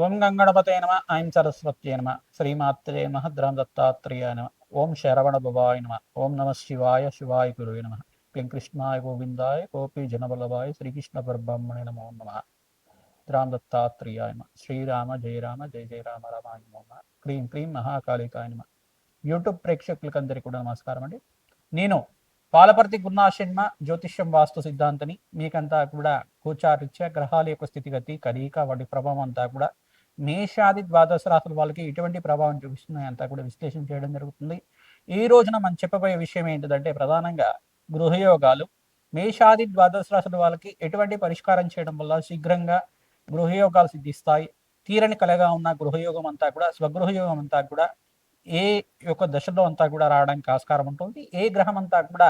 ఓం గంగణపతే నమ. ఐం సరస్వత్యే నమ. శ్రీమాత్రే నమ. ద్రాం దత్తాత్రేయాయ నమ. ఓం శరవణ భవాయ నమ. ఓం నమ శివాయ శివాయ గురువే నమ. క్లీం కృష్ణాయ గోవిందాయ గోపీ జనబలవాయ శ్రీకృష్ణ పరబ్రహ్మణే నమో నమ. ద్రాం దత్తాత్రేయాయ నమ. శ్రీరామ జయ రామ జయ జయ రామ రామాయ నమో నమ. క్లీం క్లీం మహాకాళికాయ నమ. యూట్యూబ్ ప్రేక్షకులకందరికీ కూడా నమస్కారం అండి. నేను పాలపర్తి గురునాశర్మ జ్యోతిష్యం వాస్తు సిద్ధాంతని మీకంతా కూడా గోచారిత్య గ్రహాల యొక్క స్థితిగతి కలయిక వాటి ప్రభావం అంతా కూడా మేషాది ద్వాదశ రాశుల వాళ్ళకి ఎటువంటి ప్రభావం చూపిస్తున్నాయి అంతా కూడా విశ్లేషణ చేయడం జరుగుతుంది. ఈ రోజున మనం చెప్పబోయే విషయం ఏంటిదంటే ప్రధానంగా గృహయోగాలు. మేషాది ద్వాదశ రాశుల వాళ్ళకి ఎటువంటి పరిష్కారం చేయడం వల్ల శీఘ్రంగా గృహయోగాలు సిద్ధిస్తాయి. తీరని కలగా ఉన్న గృహయోగం అంతా కూడా స్వగృహయోగం అంతా కూడా ఏ యొక్క దశలో అంతా కూడా రావడానికి ఆస్కారం ఉంటుంది. ఏ గ్రహం అంతా కూడా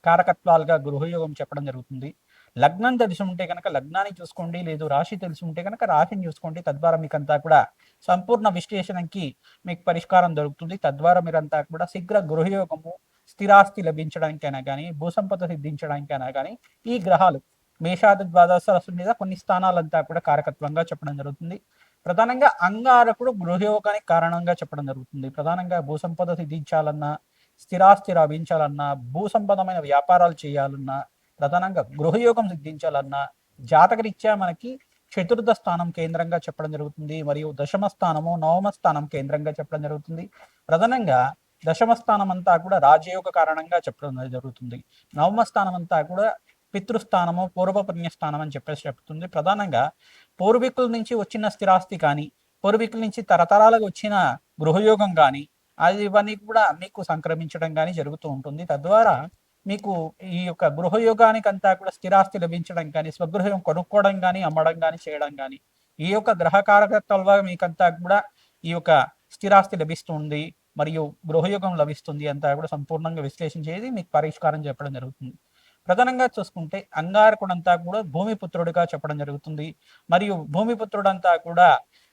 కారకత్వాలుగా గృహయోగం చెప్పడం జరుగుతుంది. లగ్నం తెలిసి ఉంటే కనుక లగ్నాన్ని చూసుకోండి, లేదు రాశి తెలిసి ఉంటే కనుక రాశిని చూసుకోండి. తద్వారా మీకంతా కూడా సంపూర్ణ విశ్లేషణకి మీకు పరిష్కారం దొరుకుతుంది. తద్వారా మీరంతా కూడా శీఘ్ర గృహయోగము, స్థిరాస్తి లభించడానికైనా కానీ భూసంపద సిద్ధించడానికైనా కానీ ఈ గ్రహాలు మేషాది ద్వాదశ రాశుల మీద కొన్ని స్థానాలంతా కూడా కారకత్వంగా చెప్పడం జరుగుతుంది. ప్రధానంగా అంగారకుడు గృహయోగానికి కారణంగా చెప్పడం జరుగుతుంది. ప్రధానంగా భూసంపద సిద్ధించాలన్నా, స్థిరాస్తి లభించాలన్నా, భూసంపదమైన వ్యాపారాలు చేయాలన్నా, ప్రధానంగా గృహయోగం సిద్ధించాలన్నా జాతకరీత్యా మనకి చతుర్థ స్థానం కేంద్రంగా చెప్పడం జరుగుతుంది. మరియు దశమ స్థానము, నవమ స్థానం కేంద్రంగా చెప్పడం జరుగుతుంది. ప్రధానంగా దశమ స్థానం అంతా కూడా రాజయోగ కారణంగా చెప్పడం జరుగుతుంది. నవమ స్థానం అంతా కూడా పితృస్థానము, పూర్వ పుణ్యస్థానం అని చెప్పేసి చెప్తుంది. ప్రధానంగా పూర్వీకుల నుంచి వచ్చిన స్థిరాస్తి కానీ, పూర్వీకుల నుంచి తరతరాలకు వచ్చిన గృహయోగం కానీ, అది ఇవన్నీ కూడా మీకు సంక్రమించడం కానీ జరుగుతూ ఉంటుంది. తద్వారా మీకు ఈ యొక్క గృహయోగానికి అంతా కూడా స్థిరాస్తి లభించడం కానీ, స్వగృహం కొనుక్కోవడం కానీ, అమ్మడం కానీ చేయడం కానీ, ఈ యొక్క గ్రహకారకత్వాల మీకంతా కూడా ఈ యొక్క స్థిరాస్తి లభిస్తుంది మరియు గృహయోగం లభిస్తుంది అంతా కూడా సంపూర్ణంగా విశ్లేషణ చేసి మీకు పరిష్కారం చెప్పడం జరుగుతుంది. ప్రధానంగా చూసుకుంటే అంగారకుడంతా కూడా భూమిపుత్రుడిగా చెప్పడం జరుగుతుంది. మరియు భూమిపుత్రుడంతా కూడా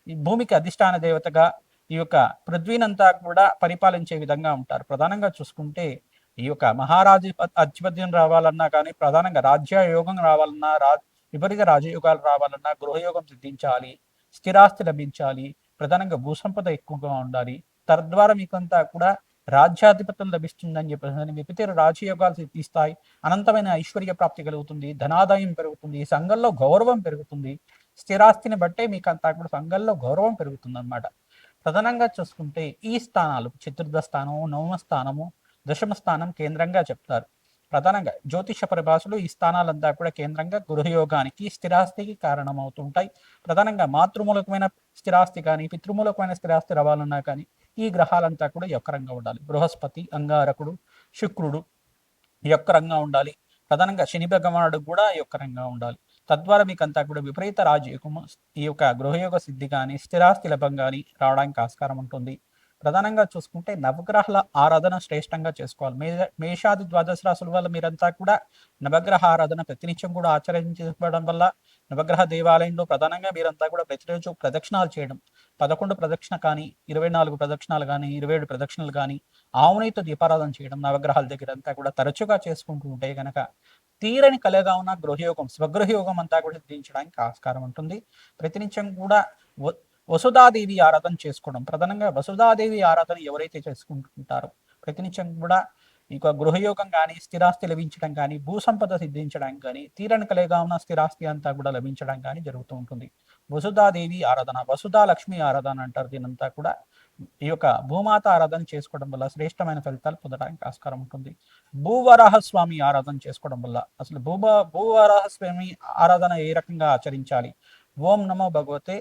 ఈ భూమికి అధిష్టాన దేవతగా ఈ యొక్క పృథ్వీనంతా కూడా పరిపాలించే విధంగా ఉంటారు. ప్రధానంగా చూసుకుంటే ఈ యొక్క మహారాజు అధిపత్యం రావాలన్నా కానీ, ప్రధానంగా రాజ్యయోగం రావాలన్నా, విపరీత రాజయోగాలు రావాలన్నా గృహయోగం సిద్ధించాలి, స్థిరాస్తి లభించాలి, ప్రధానంగా భూసంపద ఎక్కువగా ఉండాలి. తద్వారా మీకంతా కూడా రాజ్యాధిపత్యం లభిస్తుందని చెప్పేసి విపరీత రాజయోగాలు సిద్ధిస్తాయి. అనంతమైన ఐశ్వర్య ప్రాప్తి కలుగుతుంది, ధనాదాయం పెరుగుతుంది, సంఘంలో గౌరవం పెరుగుతుంది. స్థిరాస్తిని బట్టే మీకు అంతా కూడా సంఘంలో గౌరవం పెరుగుతుంది అన్నమాట. ప్రధానంగా చూసుకుంటే ఈ స్థానాలు చతుర్థ స్థానము, నవమ స్థానము, దశమ స్థానం కేంద్రంగా చెప్తారు. ప్రధానంగా జ్యోతిష పరిభాషలు ఈ స్థానాలంతా కూడా కేంద్రంగా గృహయోగానికి, స్థిరాస్తికి కారణమవుతుంటాయి. ప్రధానంగా మాతృమూలకమైన స్థిరాస్తి కానీ, పితృమూలకమైన స్థిరాస్తి రావాలన్నా కానీ ఈ గ్రహాలంతా కూడా యొక్కరంగా ఉండాలి. బృహస్పతి, అంగారకుడు, శుక్రుడు యొక్కరంగా ఉండాలి. ప్రధానంగా శని భగవానుడు కూడా యొక్కరంగా ఉండాలి. తద్వారా మీకంతా కూడా విపరీత రాజయోగము, ఈ యొక్క గృహయోగ సిద్ధి కానీ, స్థిరాస్తి లభం కానీ రావడానికి ఆస్కారం ఉంటుంది. ప్రధానంగా చూసుకుంటే నవగ్రహాల ఆరాధన శ్రేష్టంగా చేసుకోవాలి. మేషాది ద్వాదశ రాశుల వల్ల మీరంతా కూడా నవగ్రహ ఆరాధన ప్రతినిత్యం కూడా ఆచరించడం వల్ల నవగ్రహ దేవాలయంలో ప్రధానంగా మీరంతా కూడా ప్రతిరోజు ప్రదక్షిణాలు చేయడం, 11 ప్రదక్షిణ కానీ, 24 ప్రదక్షిణాలు కానీ, 27 ప్రదక్షిణలు కానీ, ఆవునితో దీపారాధన చేయడం నవగ్రహాల దగ్గర అంతా కూడా తరచుగా చేసుకుంటూ ఉంటే గనక తీరని కలగా ఉన్న గృహయోగం, స్వగృహయోగం అంతా కూడా సిద్ధించడానికి ఆస్కారం ఉంటుంది. ప్రతినిత్యం కూడా వసుధాదేవి ఆరాధన చేసుకోవడం, ప్రధానంగా వసుధాదేవి ఆరాధన ఎవరైతే చేసుకుంటుంటారో ప్రతినిత్యం కూడా ఇక గృహయోగం కానీ, స్థిరాస్తి లభించడం కానీ, భూసంపద సిద్ధించడానికి కానీ, తీరని కలగా ఉన్న స్థిరాస్తి అంతా కూడా లభించడం కానీ జరుగుతూ ఉంటుంది. వసుధాదేవి ఆరాధన, వసుధా లక్ష్మి ఆరాధన అంటారు దీనంతా కూడా. ఈ యొక్క భూమాత ఆరాధన చేసుకోవడం వల్ల శ్రేష్టమైన ఫలితాలు పొందడానికి ఆస్కారం ఉంటుంది. భూవరాహస్వామి ఆరాధన చేసుకోవడం వల్ల అసలు భూవరాహస్వామి ఆరాధన ఏ రకంగా ఆచరించాలి? ఓం నమో భగవతే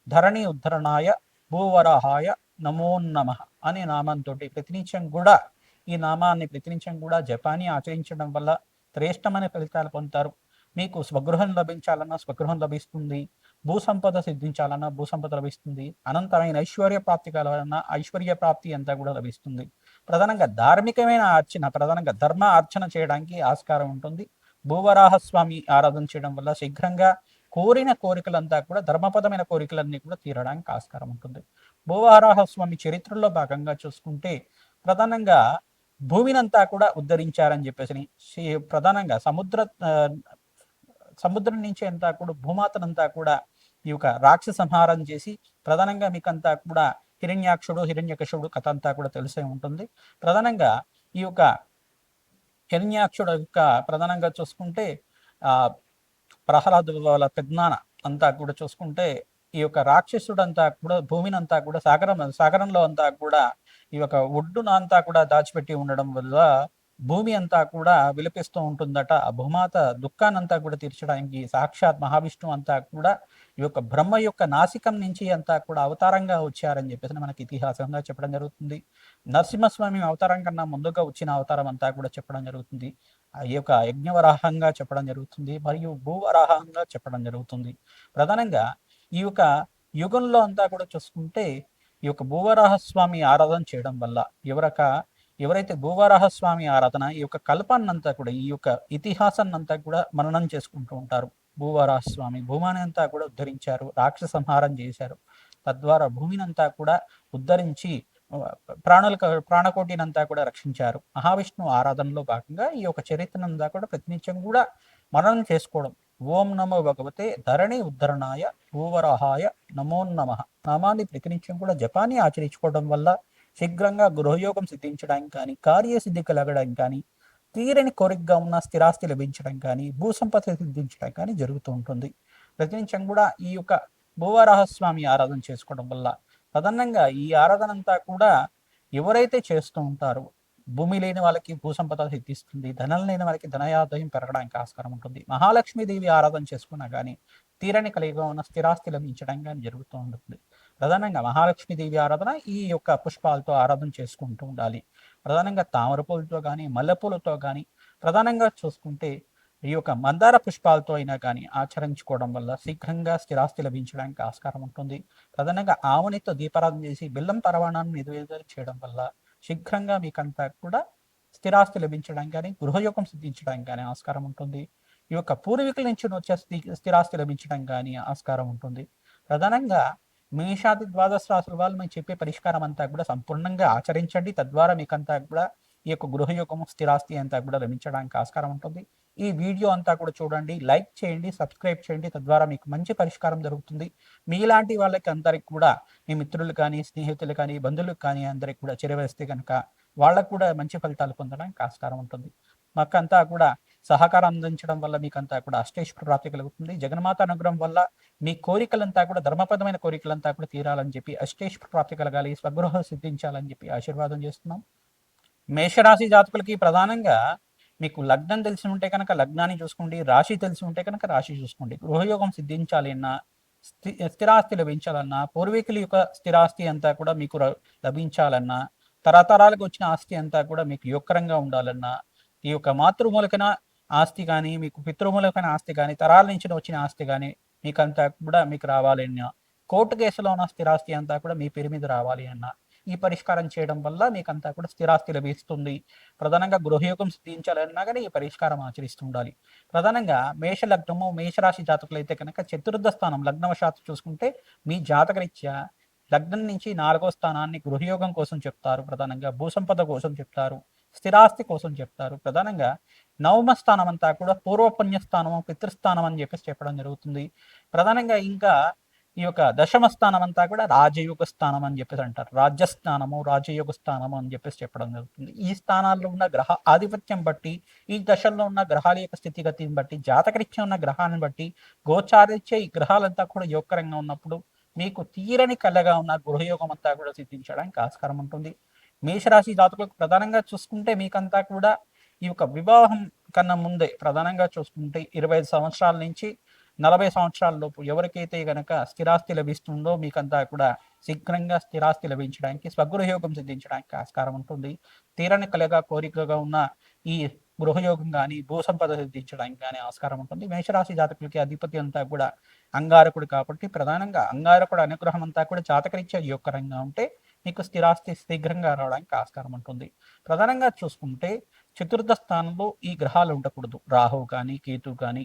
ధరణి ఉద్ధరణాయ భూవరాహాయ నమో నమః అనే నామంతో ప్రతినిత్యం కూడా ఈ నామాన్ని ప్రతినిత్యం కూడా జపాన్ని ఆచరించడం వల్ల శ్రేష్టమైన ఫలితాలు పొందుతారు. మీకు స్వగృహం లభించాలన్నా స్వగృహం లభిస్తుంది, భూసంపద సిద్ధించాలన్నా భూసంపద లభిస్తుంది, అనంతమైన ఐశ్వర్య ప్రాప్తి కావాలన్నా ఐశ్వర్య ప్రాప్తి అంతా కూడా లభిస్తుంది. ప్రధానంగా ధార్మికమైన అర్చన, ప్రధానంగా ధర్మ అర్చన చేయడానికి ఆస్కారం ఉంటుంది. భూవరాహస్వామి ఆరాధన చేయడం వల్ల శీఘ్రంగా కోరిన కోరికలంతా కూడా ధర్మపదమైన కోరికలన్నీ కూడా తీరడానికి ఆస్కారం ఉంటుంది. భూవరాహస్వామి చరిత్రలో భాగంగా చూసుకుంటే ప్రధానంగా భూమినంతా కూడా ఉద్ధరించారని చెప్పేసి ప్రధానంగా సముద్రం నుంచి అంతా కూడా భూమాతనంతా కూడా ఈ యొక్క రాక్షస సంహారం చేసి ప్రధానంగా మీకంతా కూడా హిరణ్యాక్షుడు హిరణ్యకశుడు కథ అంతా కూడా తెలిసే ఉంటుంది. ప్రధానంగా ఈ యొక్క హిరణ్యాక్షుడు యొక్క ప్రధానంగా చూసుకుంటే ప్రహ్లాదు వాళ్ళ పెద్దనాన్న అంతా కూడా చూసుకుంటే ఈ యొక్క రాక్షసుడంతా కూడా భూమిని అంతా కూడా సాగరంలో అంతా కూడా ఈ యొక్క ఒడ్డున అంతా కూడా దాచిపెట్టి ఉండడం వల్ల భూమి అంతా కూడా విలపిస్తూ ఉంటుందట. ఆ భూమాత దుఃఖాన్నంతా కూడా తీర్చడానికి సాక్షాత్ మహావిష్ణువు అంతా కూడా ఈ యొక్క బ్రహ్మ యొక్క నాసికం నుంచి అంతా కూడా అవతారంగా వచ్చారని చెప్పేసి మనకి ఇతిహాసంగా చెప్పడం జరుగుతుంది. నరసింహస్వామి అవతారం కన్నా ముందుగా వచ్చిన అవతారం అంతా కూడా చెప్పడం జరుగుతుంది. ఈ యొక్క యజ్ఞవరాహంగా చెప్పడం జరుగుతుంది, మరియు భూవరాహంగా చెప్పడం జరుగుతుంది. ప్రధానంగా ఈ యొక్క యుగంలో అంతా కూడా చూసుకుంటే ఈ యొక్క భూవరాహస్వామి ఆరాధన చేయడం వల్ల ఎవరైతే భూవరాహస్వామి ఆరాధన ఈ యొక్క కల్పాన్నంతా కూడా ఈ యొక్క ఇతిహాసాన్నంతా కూడా మననం చేసుకుంటూ ఉంటారు. భూవరాహస్వామి భూమాని అంతా కూడా ఉద్ధరించారు, రాక్షస సంహారం చేశారు. తద్వారా భూమినంతా కూడా ఉద్ధరించి ప్రాణకోటినంతా కూడా రక్షించారు. మహావిష్ణువు ఆరాధనలో భాగంగా ఈ యొక్క చరిత్రనంతా కూడా ప్రతినిత్యం కూడా మననం చేసుకోవడం. ఓం నమో భగవతే ధరణి ఉద్ధరణాయ భూవరాహాయ నమోన్నమ నామాన్ని ప్రతినిత్యం కూడా జపాన్ని ఆచరించుకోవడం వల్ల శీఘ్రంగా గృహయోగం సిద్ధించడానికి కానీ, కార్యసిద్ధి కలగడానికి కానీ, తీరని కోరికగా ఉన్న స్థిరాస్తి లభించడం కానీ, భూసంపద సిద్ధించడం కానీ జరుగుతూ ఉంటుంది. ప్రతినిత్యం కూడా ఈ యొక్క భూవరాహస్వామి ఆరాధన చేసుకోవడం వల్ల ప్రధానంగా ఈ ఆరాధన అంతా కూడా ఎవరైతే చేస్తూ ఉంటారో భూమి లేని వాళ్ళకి భూసంపద సిద్ధిస్తుంది, ధనం లేని వాళ్ళకి ధనయాదాయం పెరగడానికి ఆస్కారం ఉంటుంది. మహాలక్ష్మీదేవి ఆరాధన చేసుకున్నా కానీ తీరని కలిగిగా ఉన్న స్థిరాస్తి లభించడం కానీ జరుగుతూ ఉంటుంది. ప్రధానంగా మహాలక్ష్మీదేవి ఆరాధన ఈ యొక్క పుష్పాలతో ఆరాధన చేసుకుంటూ ఉండాలి. ప్రధానంగా తామర పూలతో కానీ మల్లెపూలతో కానీ, ప్రధానంగా చూసుకుంటే ఈ యొక్క మందార పుష్పాలతో అయినా కానీ ఆచరించుకోవడం వల్ల శీఘ్రంగా స్థిరాస్తి లభించడానికి ఆస్కారం ఉంటుంది. ప్రధానంగా ఆవునితో దీపారాధన చేసి బెల్లం పరవాణాన్ని నివేదన చేయడం వల్ల శీఘ్రంగా మీకంతా కూడా స్థిరాస్తి లభించడానికి కానీ, గృహయోగం సిద్ధించడానికి కానీ ఆస్కారం ఉంటుంది. ఈ యొక్క పూర్వీకుల నుంచి వచ్చే స్థిరాస్తి లభించడం కానీ ఆస్కారం ఉంటుంది. ప్రధానంగా మేషాది ద్వాదశ రాశుల వాళ్ళు మేము చెప్పే పరిష్కారం అంతా కూడా సంపూర్ణంగా ఆచరించండి. తద్వారా మీకంతా కూడా ఈ యొక్క గృహయోగము స్థిరాస్తి అంతా కూడా లభించడానికి ఆస్కారం ఉంటుంది. ఈ వీడియో అంతా కూడా చూడండి, లైక్ చేయండి, సబ్స్క్రైబ్ చేయండి. తద్వారా మీకు మంచి పరిష్కారం జరుగుతుంది. మీలాంటి వాళ్ళకి అందరికి కూడా మీ మిత్రులు కానీ, స్నేహితులు కానీ, బంధువులకు కానీ అందరికి కూడా చేరవేస్తే కనుక వాళ్ళకు కూడా మంచి ఫలితాలు పొందడానికి ఆస్కారం ఉంటుంది. మాకంతా కూడా సహకారం అందించడం వల్ల మీకంతా కూడా అష్టైశ్వర ప్రాప్తి కలుగుతుంది. జగన్మాత అనుగ్రహం వల్ల మీ కోరికలంతా కూడా ధర్మపదమైన కోరికలంతా కూడా తీరాలని చెప్పి అష్టైశ్వర ప్రాప్తి కలగాలి, స్వగృహ సిద్ధించాలని చెప్పి ఆశీర్వాదం చేస్తున్నాం. మేషరాశి జాతకులకి ప్రధానంగా మీకు లగ్నం తెలిసి ఉంటే కనుక లగ్నాన్ని చూసుకోండి, రాశి తెలిసి ఉంటే కనుక రాశి చూసుకోండి. గృహయోగం సిద్ధించాలి అన్నా, స్థిరాస్తి లభించాలన్నా, పూర్వీకుల యొక్క స్థిరాస్తి అంతా కూడా మీకు లభించాలన్నా, తరతరాలకు వచ్చిన ఆస్తి అంతా కూడా మీకు యోగకరంగా ఉండాలన్నా, ఈ యొక్క మాతృమూలకన ఆస్తి కానీ, మీకు పితృమూలకన ఆస్తి కానీ, తరాల నుంచి వచ్చిన ఆస్తి కానీ మీకంతా కూడా మీకు రావాలి అన్నా, కోర్టు కేసులో ఉన్న స్థిరాస్తి అంతా కూడా మీ పేరు మీద రావాలి అన్నా, ఈ పరిష్కారం చేయడం వల్ల మీకంతా కూడా స్థిరాస్తి లభిస్తుంది. ప్రధానంగా గృహయోగం సిద్ధించాలన్నా కానీ ఈ పరిష్కారం ఆచరిస్తూ ఉండాలి. ప్రధానంగా మేష లగ్నము మేషరాశి జాతకులు అయితే కనుక చతుర్థ స్థానం లగ్నవశాత్తు చూసుకుంటే మీ జాతకరీత్యా లగ్నం నుంచి 4వ స్థానాన్ని గృహయోగం కోసం చెప్తారు, ప్రధానంగా భూసంపద కోసం చెప్తారు, స్థిరాస్తి కోసం చెప్తారు. ప్రధానంగా 9వ స్థానం అంతా కూడా పూర్వపుణ్యస్థానము పితృస్థానం అని చెప్పేసి చెప్పడం జరుగుతుంది. ప్రధానంగా ఇంకా ఈ యొక్క 10వ స్థానం అంతా కూడా రాజయోగ స్థానం అని చెప్పేసి అంటారు. రాజ్యస్థానము రాజయోగ స్థానము అని చెప్పేసి చెప్పడం జరుగుతుంది. ఈ స్థానాల్లో ఉన్న గ్రహ ఆధిపత్యం బట్టి, ఈ దశల్లో ఉన్న గ్రహాల యొక్క స్థితిగతిని బట్టి, జాతకరీత్యం ఉన్న గ్రహాన్ని బట్టి, గోచారిత్య ఈ గ్రహాలంతా కూడా యోగకరంగా ఉన్నప్పుడు మీకు తీరని కళ్ళగా ఉన్న గృహయోగం అంతా కూడా సిద్ధించడానికి ఆస్కారం ఉంటుంది. మేషరాశి జాతకులకు ప్రధానంగా చూసుకుంటే మీకంతా కూడా ఈ యొక్క వివాహం కన్నా ముందే ప్రధానంగా చూసుకుంటే 25 సంవత్సరాల నుంచి 40 సంవత్సరాల లోపు ఎవరికైతే గనక స్థిరాస్తి లభిస్తుందో మీకంతా కూడా శీఘ్రంగా స్థిరాస్తి లభించడానికి, స్వగృహయోగం సిద్ధించడానికి ఆస్కారం ఉంటుంది. తీరని కలగా కోరికగా ఉన్న ఈ గృహయోగం కానీ, భూసంపద సిద్ధించడానికి కానీ ఆస్కారం ఉంటుంది. మేషరాశి జాతకులకి అధిపతి అంతా కూడా అంగారకుడు కాబట్టి ప్రధానంగా అంగారకుడు అనుగ్రహం అంతా కూడా జాతకరీత్యా యోగకరంగా ఉంటే మీకు స్థిరాస్తి శీఘ్రంగా రావడానికి ఆస్కారం ఉంటుంది. ప్రధానంగా చూసుకుంటే చతుర్థ స్థానంలో ఈ గ్రహాలు ఉండకూడదు. రాహు కానీ కేతు కానీ,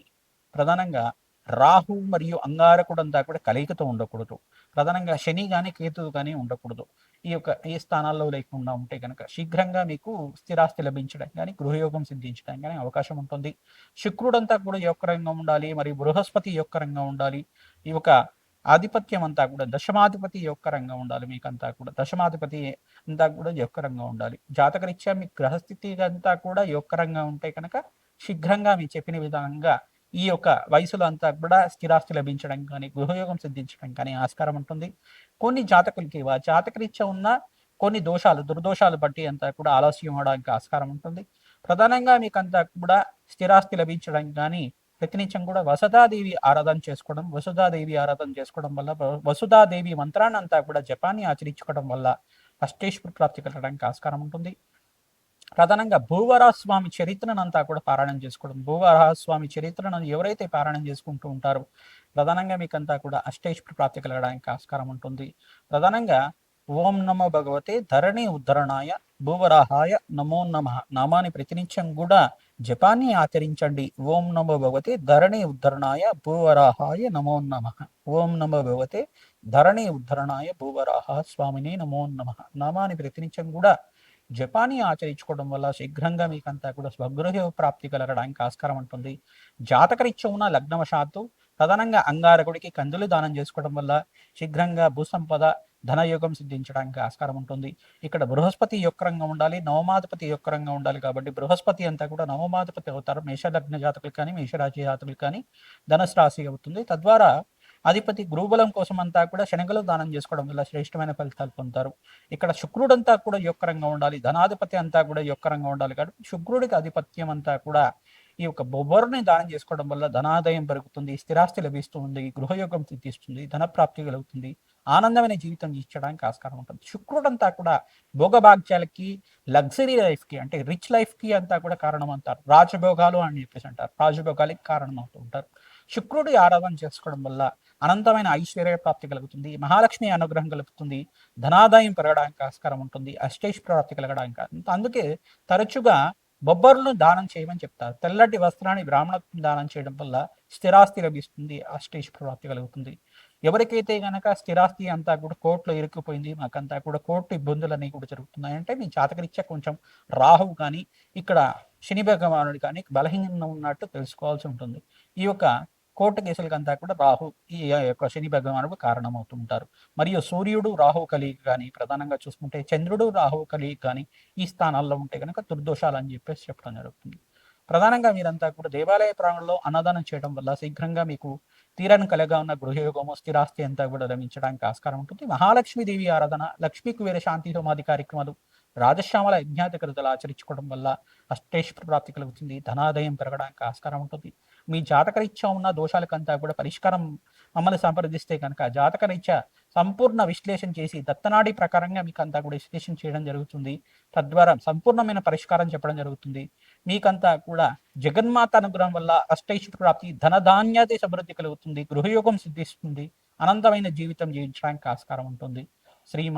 ప్రధానంగా రాహు మరియు అంగారకుడు అంతా కూడా కలయికతో ఉండకూడదు. ప్రధానంగా శని కానీ కేతువు కానీ ఉండకూడదు. ఈ స్థానాల్లో లేకుండా ఉంటే కనుక శీఘ్రంగా మీకు స్థిరాస్తి లభించడం కానీ, గృహయోగం సిద్ధించడానికి కానీ అవకాశం ఉంటుంది. శుక్రుడంతా కూడా యోగకరంగా ఉండాలి, మరియు బృహస్పతి యోగకరంగా ఉండాలి. ఈ యొక్క ఆధిపత్యం అంతా కూడా దశమాధిపతి యొక్కరంగా ఉండాలి. మీకంతా కూడా దశమాధిపతి అంతా కూడా యొక్కరంగా ఉండాలి. జాతకరీత్యా మీ గ్రహస్థితి అంతా కూడా యొక్కరంగా ఉంటే కనుక శీఘ్రంగా మీ చెప్పిన విధంగా ఈ యొక్క వయసులో అంతా కూడా స్థిరాస్తి లభించడం కానీ గృహయోగం సిద్ధించడం కానీ ఆస్కారం ఉంటుంది. కొన్ని జాతకులకి జాతకరీత్యా ఉన్న కొన్ని దోషాలు దుర్దోషాలు బట్టి అంతా కూడా ఆలస్యం అవడానికి ఆస్కారం ఉంటుంది. ప్రధానంగా మీకంతా కూడా స్థిరాస్తి లభించడం కానీ ప్రతినిత్యం కూడా వసుధాదేవి ఆరాధన చేసుకోవడం, వసుధాదేవి ఆరాధన చేసుకోవడం వల్ల వసుధాదేవి మంత్రాన్ని అంతా కూడా జపాన్ని ఆచరించుకోవడం వల్ల అష్టేశ్వర ప్రాప్తి కలగడానికి ఆస్కారం ఉంటుంది. ప్రధానంగా భూవరాహస్వామి చరిత్రను అంతా కూడా పారాయణం చేసుకోవడం, భూవరాహస్వామి చరిత్రను ఎవరైతే పారాయణం చేసుకుంటూ ఉంటారో ప్రధానంగా మీకంతా కూడా అష్టేశ్వర ప్రాప్తి కలగడానికి ఆస్కారం ఉంటుంది. ప్రధానంగా ఓం నమో భగవతే ధరణి ఉద్ధరణాయ భూవరాహాయ నమో నమ నామాన్ని ప్రతినిత్యం కూడా జపాన్ని ఆచరించండి. ఓం నమో భగవతే ధరణి ఉద్ధరణాయ భూవరాహాయ నమో నమ. ఓం నమో భగవతే ధరణి ఉద్ధరణాయ భూవరాహ స్వామిని నమో నమ నామాన్ని ప్రతినిత్యం కూడా జపాన్ని ఆచరించుకోవడం వల్ల శీఘ్రంగా మీకంతా కూడా స్వగృహ ప్రాప్తి కలగడానికి ఆస్కారం ఉంటుంది. జాతకరీత్యా ఉన్న లగ్నవశాత్తు ప్రధానంగా అంగారకుడికి కందులు దానం చేసుకోవడం వల్ల శీఘ్రంగా భూసంపద ధనయోగం సిద్ధించడానికి ఆస్కారం ఉంటుంది. ఇక్కడ బృహస్పతి యొక్కరంగా ఉండాలి, నవమాధిపతి యొక్కరంగా ఉండాలి. కాబట్టి బృహస్పతి అంతా కూడా నవమాధిపతి అవుతారు. మేషలగ్న జాతకులు కానీ మేషరాశి జాతకులు కానీ ధనుసు రాశి అవుతుంది. తద్వారా అధిపతి గురుబలం కోసం అంతా కూడా శనగలు దానం చేసుకోవడం వల్ల శ్రేష్టమైన ఫలితాలు పొందుతారు. ఇక్కడ శుక్రుడంతా కూడా యొక్కరంగా ఉండాలి, ధనాధిపతి అంతా కూడా యొక్కరంగా ఉండాలి. కాబట్టి శుక్రుడికి ఆధిపత్యం అంతా కూడా ఈ యొక్క బొబ్బరుని దానం చేసుకోవడం వల్ల ధనాదాయం పెరుగుతుంది, స్థిరాస్తి లభిస్తుంది, గృహయోగం సిద్ధిస్తుంది, ధనప్రాప్తి కలుగుతుంది, ఆనందమైన జీవితం ఇచ్చడానికి ఆస్కారం ఉంటుంది. శుక్రుడంతా కూడా భోగభాగ్యాలకి, లగ్జరీ లైఫ్కి అంటే రిచ్ లైఫ్కి అంతా కూడా కారణం అంటారు. రాజభోగాలు అని చెప్పేసి అంటారు, రాజభోగాలకి కారణం అవుతూ ఉంటారు. శుక్రుడి ఆరాధన చేసుకోవడం వల్ల అనంతమైన ఐశ్వర్య ప్రాప్తి కలుగుతుంది, మహాలక్ష్మి అనుగ్రహం కలుగుతుంది, ధనాదాయం పెరగడానికి ఆస్కారం ఉంటుంది, అష్టైశ్వర్య ప్రాప్తి కలగడానికి. అందుకే తరచుగా బొబ్బర్లను దానం చేయమని చెప్తారు. తెల్లటి వస్త్రాన్ని బ్రాహ్మణత్వం దానం చేయడం వల్ల స్థిరాస్తి లభిస్తుంది, అష్టైశ్వర్య ప్రాప్తి కలుగుతుంది. ఎవరికైతే గనక స్థిరాస్తి అంతా కూడా కోర్టులో ఇరుక్కుపోయింది, మాకంతా కూడా కోర్టు ఇబ్బందులు అనేవి కూడా జరుగుతున్నాయి అంటే మీ జాతకరీత్యా కొంచెం రాహువు కానీ ఇక్కడ శని భగవానుడు కానీ బలహీనంగా ఉన్నట్టు తెలుసుకోవాల్సి ఉంటుంది. ఈ యొక్క కోర్టు కేసులకంతా కూడా రాహు ఈ యొక్క శని భగవానుడు కారణమవుతుంటారు. మరియు సూర్యుడు రాహు కలిగి కానీ ప్రధానంగా చూసుకుంటే చంద్రుడు రాహు కలిగి కానీ ఈ స్థానాల్లో ఉంటే కనుక దుర్దోషాలు అని చెప్పేసి చెప్పడం జరుగుతుంది. ప్రధానంగా మీరంతా కూడా దేవాలయ ప్రాంగణంలో అన్నదానం చేయడం వల్ల శీఘ్రంగా మీకు తీరని కలగా ఉన్న గృహయోగము స్థిరాస్తి అంతా కూడా లభించడానికి ఆస్కారం ఉంటుంది. మహాలక్ష్మీదేవి ఆరాధన, లక్ష్మీ కుబేర శాంతి హోమాది కార్యక్రమాలు, రాజశ్యామల యజ్ఞాతి కృతలు ఆచరించుకోవడం వల్ల అష్టైశ్వర్య ప్రాప్తి కలుగుతుంది, ధనాదాయం పెరగడానికి ఆస్కారం ఉంటుంది. మీ జాతకరీత్యా ఉన్న దోషాలకంతా కూడా పరిష్కారం మమ్మల్ని సంప్రదిస్తే కనుక జాతకరీత్యా సంపూర్ణ విశ్లేషణ చేసి దత్తనాడి ప్రకారంగా మీకు అంతా కూడా విశ్లేషణ చేయడం జరుగుతుంది. తద్వారా సంపూర్ణమైన పరిష్కారం చెప్పడం జరుగుతుంది. మీకంతా కూడా జగన్మాత అనుగ్రహం వల్ల అష్టైశ్వర్య ప్రాప్తి, ధనధాన్యాది సమృద్ధి కలుగుతుంది, గృహయోగం సిద్ధిస్తుంది, అనంతమైన జీవితం జీవించడానికి ఆస్కారం ఉంటుంది. శ్రీమా